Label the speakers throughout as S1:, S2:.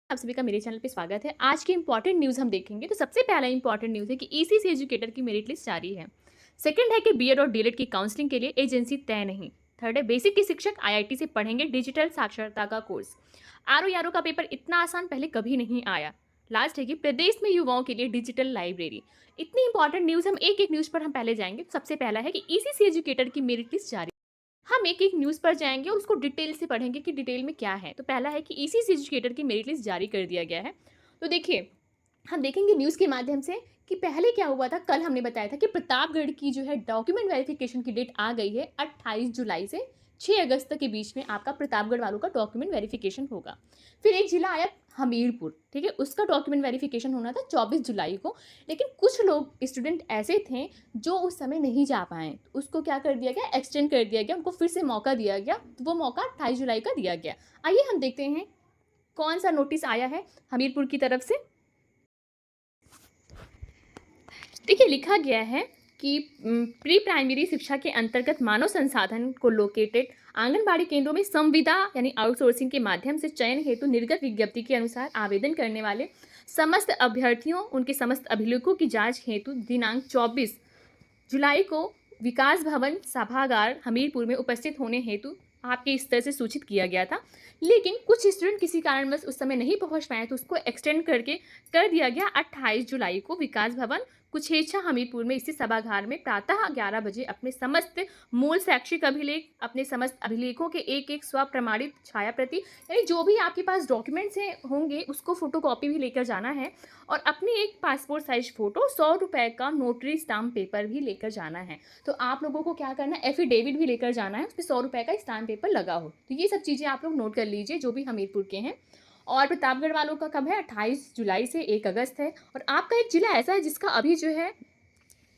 S1: आप सभी का मेरे चैनल पे स्वागत है। आज की इंपॉर्टेंट न्यूज़ हम देखेंगे। तो सबसे पहला इंपॉर्टेंट न्यूज़ है कि ईसीसी एजुकेटर की मेरिट लिस्ट जारी है। सेकंड है कि बीएड और डीएलएड की काउंसलिंग के लिए एजेंसी तय नहीं। थर्ड है बेसिक के शिक्षक आईआईटी से पढ़ेंगे डिजिटल साक्षरता का कोर्स। आरओ का पेपर इतना आसान पहले कभी नहीं आया। लास्ट है कि प्रदेश में युवाओं के लिए डिजिटल लाइब्रेरी। इतनी इंपॉर्टेंट न्यूज़ हम एक एक न्यूज़ पर हम पहले जाएंगे। सबसे पहला है कि ईसीसी एजुकेटर की मेरिट लिस्ट जारी। हम एक-एक न्यूज़ पर जाएँगे और उसको डिटेल से पढ़ेंगे कि डिटेल में क्या है। तो पहला है कि ईसीसी एजुकेटर की मेरिट लिस्ट जारी कर दिया गया है। तो देखिए, हम देखेंगे न्यूज़ के माध्यम से कि पहले क्या हुआ था। कल हमने बताया था कि प्रतापगढ़ की जो है डॉक्यूमेंट वेरिफिकेशन की डेट आ गई है 28 जुलाई से 6 अगस्त तक के बीच में आपका प्रतापगढ़ वालों का डॉक्यूमेंट वेरिफिकेशन होगा। फिर एक जिला आया हमीरपुर, ठीक है? उसका डॉक्यूमेंट वेरिफिकेशन होना था 24 जुलाई को। लेकिन कुछ लोग स्टूडेंट ऐसे थे जो उस समय नहीं जा पाए। तो उसको क्या कर दिया गया, एक्सटेंड कर दिया गया, उनको फिर से मौका दिया गया। तो वो मौका 28 जुलाई का दिया गया। आइए हम देखते हैं कौन सा नोटिस आया है हमीरपुर की तरफ से। देखिए, लिखा गया है कि प्री प्राइमरी शिक्षा के अंतर्गत मानव संसाधन को लोकेटेड आंगनबाड़ी केंद्रों में संविदा यानी आउटसोर्सिंग के माध्यम से चयन हेतु निर्गत विज्ञप्ति के अनुसार आवेदन करने वाले समस्त अभ्यर्थियों उनके समस्त अभिलेखों की जांच हेतु दिनांक 24 जुलाई को विकास भवन सभागार हमीरपुर में उपस्थित होने हेतु आपके स्तर से सूचित किया गया था। लेकिन कुछ स्टूडेंट किसी कारणवश उस समय नहीं पहुंच पाए, तो उसको एक्सटेंड करके कर दिया गया 28 जुलाई को विकास भवन कुछेछा हमीरपुर में स्थित सभागार में प्रातः 11 बजे अपने समस्त मूल शैक्षिक अभिलेख, अपने समस्त अभिलेखों के एक एक स्व प्रमाणित छाया प्रति यानी जो भी आपके पास डॉक्यूमेंट्स हैं होंगे उसको फोटोकॉपी भी लेकर जाना है। और अपनी एक पासपोर्ट साइज फोटो 100 रुपए का नोटरी स्टाम्प पेपर भी लेकर जाना है। तो आप लोगों को क्या करना है, एफिडेविट भी लेकर जाना है, उस पर 100 रुपए का स्टाम्प पेपर लगा हो। तो ये सब चीज़ें आप लोग नोट कर लीजिए जो भी हमीरपुर के हैं। और प्रतापगढ़ वालों का कब है, 28 जुलाई से 1 अगस्त है। और आपका एक जिला ऐसा है जिसका अभी जो है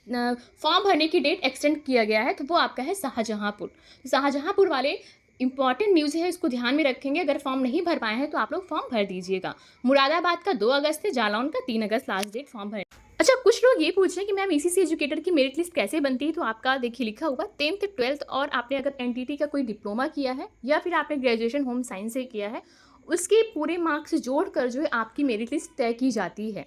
S1: फॉर्म भरने की डेट एक्सटेंड किया गया है, तो वो आपका है शाहजहांपुर। शाहजहांपुर वाले इंपॉर्टेंट न्यूज़ है, इसको ध्यान में रखेंगे। अगर फॉर्म नहीं भर पाए हैं तो आप लोग फॉर्म भर दीजिएगा। मुरादाबाद का 2 अगस्त है, जालौन का 3 अगस्त लास्ट डेट फॉर्म भर। अच्छा, कुछ लोग ये पूछ रहे हैं कि मैम ईसीसी एजुकेटर की मेरिट लिस्ट कैसे बनती है। तो आपका देखिए लिखा होगा 10th 12th और आपने अगर एनटीटी का कोई डिप्लोमा किया है या फिर आपने ग्रेजुएशन होम साइंस से किया है, उसके पूरे मार्क्स जोड़कर जो है आपकी मेरिट लिस्ट तय की जाती है।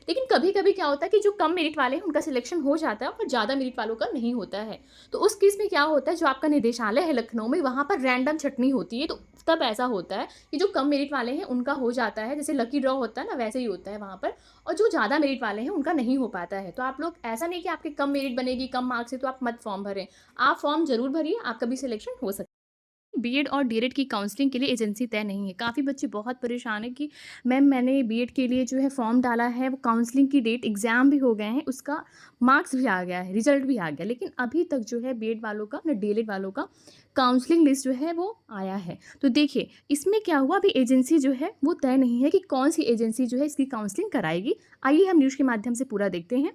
S1: लेकिन कभी कभी क्या होता है कि जो कम मेरिट वाले हैं उनका सिलेक्शन हो जाता है और ज़्यादा मेरिट वालों का नहीं होता है। तो उस केस में क्या होता है, जो आपका निदेशालय है लखनऊ में, वहाँ पर रैंडम छटनी होती है। तो तब ऐसा होता है कि जो कम मेरिट वाले हैं उनका हो जाता है, जैसे लकी ड्रॉ होता है ना, वैसे ही होता है वहाँ पर। और जो ज़्यादा मेरिट वाले हैं उनका नहीं हो पाता है। तो आप लोग ऐसा नहीं कि आपके कम मेरिट बनेगी, कम मार्क्स है तो आप मत फॉर्म भरें। आप फॉर्म जरूर भरिए, आपका भी सिलेक्शन हो सकता है। बीएड और डीएलएड की काउंसलिंग के लिए एजेंसी तय नहीं है। काफ़ी बच्चे बहुत परेशान हैं कि मैम मैंने बीएड के लिए जो है फॉर्म डाला है, वो काउंसलिंग की डेट, एग्ज़ाम भी हो गए हैं, उसका मार्क्स भी आ गया है, रिजल्ट भी आ गया, लेकिन अभी तक जो है बीएड वालों का ना डीएलएड वालों का काउंसलिंग लिस्ट जो है वो आया है। तो देखिए इसमें क्या हुआ, अभी एजेंसी जो है वो तय नहीं है कि कौन सी एजेंसी जो है इसकी काउंसलिंग कराएगी। आइए हम न्यूज़ के माध्यम से पूरा देखते हैं।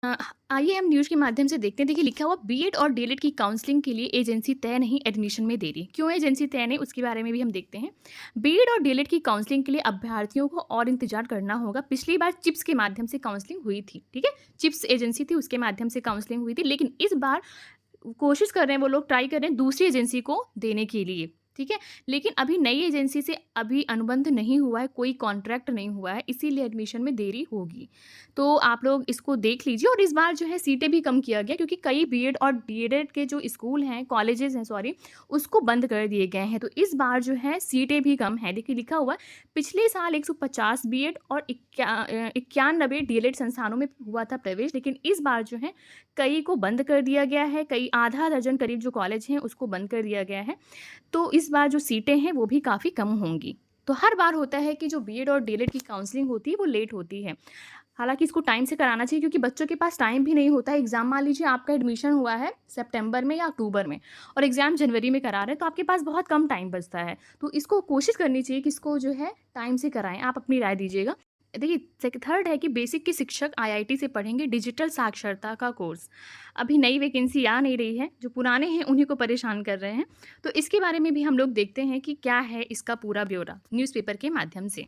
S1: अ, आइए हम न्यूज़ के माध्यम से देखते हैं। देखिए लिखा हुआ बीएड और डीएलएड की काउंसलिंग के लिए एजेंसी तय नहीं, एडमिशन में देरी। क्यों एजेंसी तय नहीं उसके बारे में भी हम देखते हैं। बीएड और डीएलएड की काउंसलिंग के लिए अभ्यर्थियों को और इंतजार करना होगा। पिछली बार चिप्स के माध्यम से काउंसलिंग हुई थी, ठीक है, चिप्स एजेंसी थी उसके माध्यम से काउंसलिंग हुई थी। लेकिन इस बार कोशिश कर रहे हैं वो लोग, ट्राई कर रहे हैं दूसरी एजेंसी को देने के लिए, ठीक है। लेकिन अभी नई एजेंसी से अभी अनुबंध नहीं हुआ है, कोई कॉन्ट्रैक्ट नहीं हुआ है, इसीलिए एडमिशन में देरी होगी। तो आप लोग इसको देख लीजिए। और इस बार जो है सीटें भी कम किया गया, क्योंकि कई बीएड और डीएलएड के जो स्कूल हैं, कॉलेजेस हैं सॉरी, उसको बंद कर दिए गए हैं। तो इस बार जो है सीटें भी कम है। देखिए लिखा हुआ है पिछले साल 150 बीएड और 91 डीएलएड संस्थानों में हुआ था प्रवेश, लेकिन इस बार जो है कई को बंद कर दिया गया है। कई आधा दर्जन करीब जो कॉलेज हैं उसको बंद कर दिया गया है। तो इस बार जो सीटें हैं वो भी काफ़ी कम होंगी। तो हर बार होता है कि जो बीएड और डीएलएड की काउंसलिंग होती है वो लेट होती है। हालांकि इसको टाइम से कराना चाहिए, क्योंकि बच्चों के पास टाइम भी नहीं होता है। एग्ज़ाम मान लीजिए आपका एडमिशन हुआ है सितंबर में या अक्टूबर में और एग्ज़ाम जनवरी में करा रहे हैं, तो आपके पास बहुत कम टाइम बचता है। तो इसको कोशिश करनी चाहिए कि इसको जो है टाइम से कराएं। आप अपनी राय दीजिएगा। देखिए थर्ड है कि बेसिक के शिक्षक आईआईटी से पढ़ेंगे डिजिटल साक्षरता का कोर्स। अभी नई वैकेंसी आ नहीं रही है, जो पुराने हैं उन्हीं को परेशान कर रहे हैं। तो इसके बारे में भी हम लोग देखते हैं कि क्या है इसका पूरा ब्यौरा न्यूज़पेपर के माध्यम से।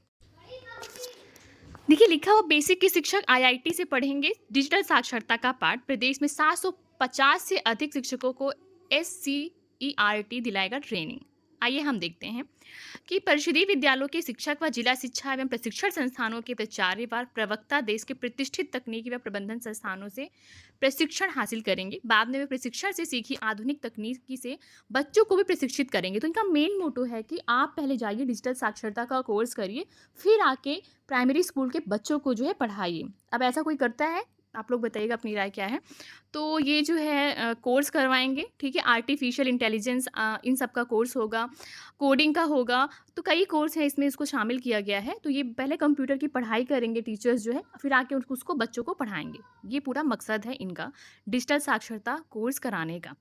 S1: देखिए लिखा हुआ बेसिक के शिक्षक आईआईटी से पढ़ेंगे डिजिटल साक्षरता का पाठ। प्रदेश में 750 से अधिक शिक्षकों को एससीईआरटी दिलाएगा ट्रेनिंग। आइए हम देखते हैं कि परिषदीय विद्यालयों के शिक्षक व जिला शिक्षा एवं प्रशिक्षण संस्थानों के प्राचार्य व प्रवक्ता देश के प्रतिष्ठित तकनीकी व प्रबंधन संस्थानों से प्रशिक्षण हासिल करेंगे। बाद में वे प्रशिक्षण से सीखी आधुनिक तकनीकी से बच्चों को भी प्रशिक्षित करेंगे। तो इनका मेन मोटो है कि आप पहले जाइए डिजिटल साक्षरता का कोर्स करिए, फिर आके प्राइमरी स्कूल के बच्चों को जो है पढ़ाइए। अब ऐसा कोई करता है? आप लोग बताइएगा अपनी राय क्या है। तो ये जो है कोर्स करवाएंगे, ठीक है। आर्टिफिशियल इंटेलिजेंस इन सब का कोर्स होगा, कोडिंग का होगा। तो कई कोर्स हैं इसमें, इसको शामिल किया गया है। तो ये पहले कंप्यूटर की पढ़ाई करेंगे टीचर्स जो है, फिर आके उसको बच्चों को पढ़ाएंगे। ये पूरा मकसद है इनका डिजिटल साक्षरता कोर्स कराने का।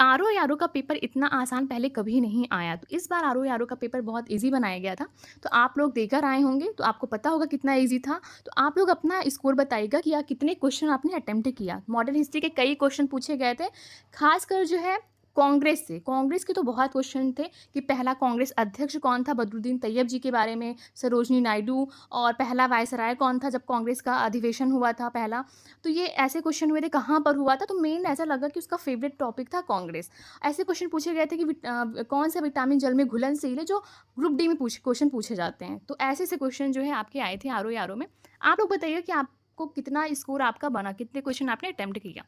S1: आर ओ का पेपर इतना आसान पहले कभी नहीं आया। तो इस बार आर ओ का पेपर बहुत ईजी बनाया गया था। तो आप लोग देकर आए होंगे, तो आपको पता होगा कितना ईजी था। तो आप लोग अपना स्कोर बताइएगा कि कितने क्वेश्चन आपने अटेम्प्ट किया। मॉडल हिस्ट्री के कई क्वेश्चन पूछे गए थे, खासकर जो है कांग्रेस से। कांग्रेस के तो बहुत क्वेश्चन थे कि पहला कांग्रेस अध्यक्ष कौन था, बदरुद्दीन तैयब जी के बारे में, सरोजनी नायडू, और पहला वायसराय कौन था जब कांग्रेस का अधिवेशन हुआ था पहला। तो ये ऐसे क्वेश्चन हुए थे, कहाँ पर हुआ था। तो मेन ऐसा लगा कि उसका फेवरेट टॉपिक था कांग्रेस। ऐसे क्वेश्चन पूछे गए थे कि कौन सा विटामिन जल में घुलनशील है, जो ग्रुप डी में क्वेश्चन पूछे जाते हैं। तो ऐसे से क्वेश्चन जो है आपके आए थे आर ओ में। आप लोग बताइए कि आपको कितना स्कोर आपका बना, कितने क्वेश्चन आपने अटेम्प्ट किया।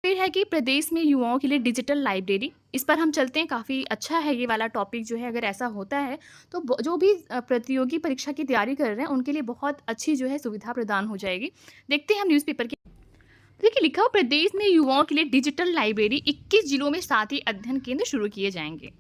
S1: फिर है कि प्रदेश में युवाओं के लिए डिजिटल लाइब्रेरी। इस पर हम चलते हैं, काफ़ी अच्छा है ये वाला टॉपिक जो है। अगर ऐसा होता है तो जो भी प्रतियोगी परीक्षा की तैयारी कर रहे हैं उनके लिए बहुत अच्छी जो है सुविधा प्रदान हो जाएगी। देखते हैं हम न्यूज़पेपर की। देखिए लिखा हो, प्रदेश में युवाओं के लिए डिजिटल लाइब्रेरी 21 जिलों में 7 ही अध्ययन केंद्र शुरू किए जाएंगे।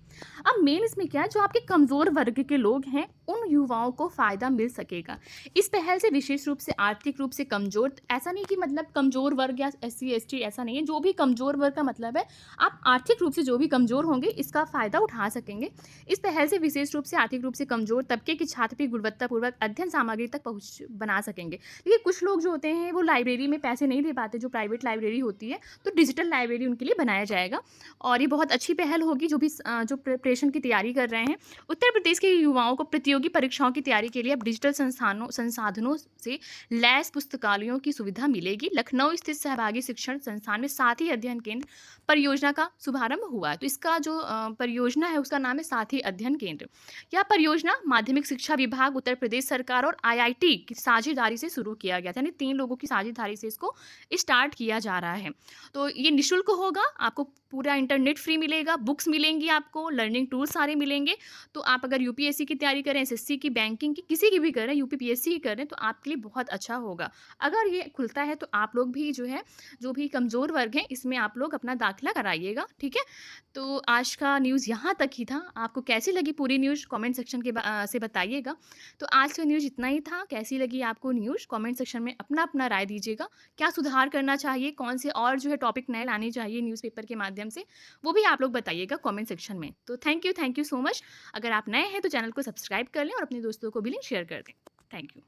S1: अब मेन इसमें क्या है, जो आपके कमज़ोर वर्ग के लोग हैं उन युवाओं को फ़ायदा मिल सकेगा। इस पहल से विशेष रूप से आर्थिक रूप से कमज़ोर, ऐसा नहीं कि मतलब कमज़ोर वर्ग या SC ST, ऐसा नहीं है। जो भी कमज़ोर वर्ग का मतलब है आप आर्थिक रूप से जो भी कमज़ोर होंगे इसका फ़ायदा उठा सकेंगे। इस पहल से विशेष रूप से आर्थिक रूप से कमज़ोर तबके के छात्र भी गुणवत्तापूर्वक अध्ययन सामग्री तक पहुँच बना सकेंगे। देखिए कुछ लोग जो होते हैं वो लाइब्रेरी में पैसे नहीं दे पाते, जो प्राइवेट लाइब्रेरी होती है, तो डिजिटल लाइब्रेरी उनके लिए बनाया जाएगा। और ये बहुत अच्छी पहल होगी जो भी जो प्रिपरेशन की तैयारी कर रहे हैं। उत्तर प्रदेश के युवाओं को प्रतियोगी परीक्षाओं की तैयारी के लिए अब डिजिटल संसाधनों से लैस पुस्तकालयों की सुविधा मिलेगी। लखनऊ स्थित सहभागी शिक्षण संस्थान में 7 ही अध्ययन केंद्र परियोजना का शुभारंभ हुआ है। तो इसका जो परियोजना है उसका नाम है 7 ही अध्ययन केंद्र। यह परियोजना माध्यमिक शिक्षा विभाग, उत्तर प्रदेश सरकार और IIT की साझेदारी से शुरू किया गया था। यानी 3 लोगों की साझेदारी से इसको स्टार्ट किया जा रहा है। तो ये निःशुल्क होगा, आपको पूरा इंटरनेट फ्री मिलेगा, बुक्स मिलेंगी, आपको लर्निंग टूल्स सारे मिलेंगे। तो आप अगर UPSC की तैयारी करें, SSC की, बैंकिंग की, किसी की भी करें, UPPSC की करें, तो आपके लिए बहुत अच्छा होगा। अगर ये खुलता है तो आप लोग भी जो है, जो भी कमज़ोर वर्ग हैं, इसमें आप लोग अपना दाखिला कराइएगा, ठीक है। तो आज का न्यूज़ यहाँ तक ही था। आपको कैसी लगी पूरी न्यूज़ कमेंट सेक्शन से बताइएगा। तो आज का न्यूज़ इतना ही था। कैसी लगी आपको न्यूज़ कमेंट सेक्शन में अपना अपना राय दीजिएगा। क्या सुधार करना चाहिए, कौन से और जो है टॉपिक नए लाने चाहिए न्यूज़पेपर के माध्यम से, वो भी आप लोग बताइएगा कमेंट सेक्शन में। तो थैंक यू सो मच। अगर आप नए हैं तो चैनल को सब्सक्राइब कर लें और अपने दोस्तों को भी लिंक शेयर कर दें। Thank you.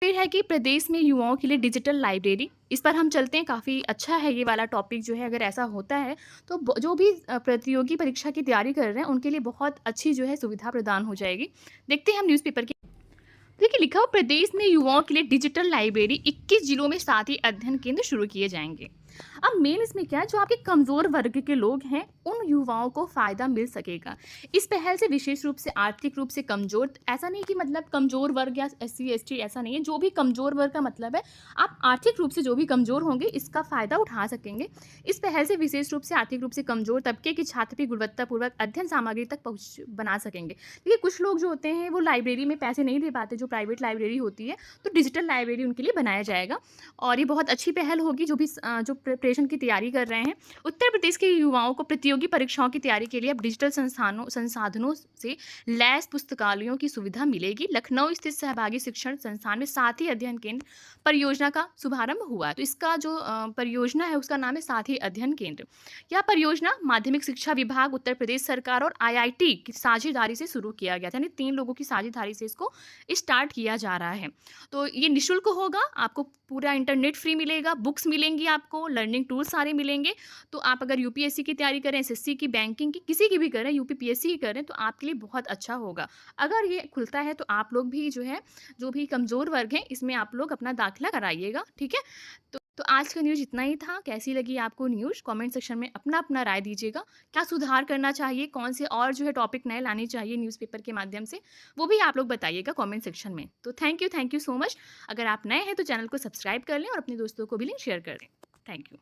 S1: फिर है कि प्रदेश में युवाओं के लिए डिजिटल लाइब्रेरी। इस पर हम चलते हैं, काफ़ी अच्छा है ये वाला टॉपिक जो है। अगर ऐसा होता है तो जो भी प्रतियोगी परीक्षा की तैयारी कर रहे हैं उनके लिए बहुत अच्छी जो है सुविधा प्रदान हो जाएगी। देखते हैं हम न्यूज़पेपर की। देखिए लिखा हो, प्रदेश में युवाओं के लिए डिजिटल लाइब्रेरी 21 जिलों में 7 ही अध्ययन केंद्र शुरू किए जाएंगे। अब मेन इसमें क्या है, जो आपके कमज़ोर वर्ग के लोग हैं उन युवाओं को फ़ायदा मिल सकेगा। इस पहल से विशेष रूप से आर्थिक रूप से कमज़ोर, ऐसा नहीं कि मतलब कमज़ोर वर्ग या SC ST, ऐसा नहीं है। जो भी कमज़ोर वर्ग का मतलब है आप आर्थिक रूप से जो भी कमज़ोर होंगे इसका फ़ायदा उठा सकेंगे। इस पहल से विशेष रूप से आर्थिक रूप से कमज़ोर तबके के छात्र भी गुणवत्तापूर्वक अध्ययन सामग्री तक पहुँच बना सकेंगे। देखिए कुछ लोग जो होते हैं वो लाइब्रेरी में पैसे नहीं दे पाते, जो प्राइवेट लाइब्रेरी होती है, तो डिजिटल लाइब्रेरी उनके लिए बनाया जाएगा। और ये बहुत अच्छी पहल होगी जो भी जो प्रिपरेशन की तैयारी कर रहे हैं। उत्तर प्रदेश के युवाओं को प्रतियोगी परीक्षाओं की तैयारी के लिए अब डिजिटल संसाधनों से लैस पुस्तकालयों की सुविधा मिलेगी। लखनऊ स्थित सहभागी शिक्षण संस्थान में 7 ही अध्ययन केंद्र परियोजना का शुभारंभ हुआ है। तो इसका जो परियोजना है उसका नाम है 7 ही अध्ययन केंद्र। यह परियोजना माध्यमिक शिक्षा विभाग, उत्तर प्रदेश सरकार और IIT की साझेदारी से शुरू किया गया था। यानी 3 लोगों की साझेदारी से इसको स्टार्ट किया जा रहा है। तो ये निःशुल्क होगा, आपको पूरा इंटरनेट फ्री मिलेगा, बुक्स मिलेंगी, आपको लर्निंग टूल्स सारे मिलेंगे। तो आप अगर UPSC की तैयारी करें, SSC की, बैंकिंग की, किसी की भी करें, UPPSC की करें, तो आपके लिए बहुत अच्छा होगा। अगर ये खुलता है तो आप लोग भी जो है, जो भी कमज़ोर वर्ग हैं, इसमें आप लोग अपना दाखिला कराइएगा, ठीक है। तो तो आज का न्यूज़ इतना ही था। कैसी लगी आपको न्यूज़? कमेंट सेक्शन में अपना-अपना राय दीजिएगा। क्या सुधार करना चाहिए? कौन से और जो है टॉपिक नए लाने चाहिए न्यूज़पेपर के माध्यम से? वो भी आप लोग बताइएगा कमेंट सेक्शन में। तो थैंक यू सो मच। अगर आप नए हैं तो चैनल को सब्सक्राइब कर लें और अपने दोस्तों को भी लिंक शेयर कर दें। Thank you.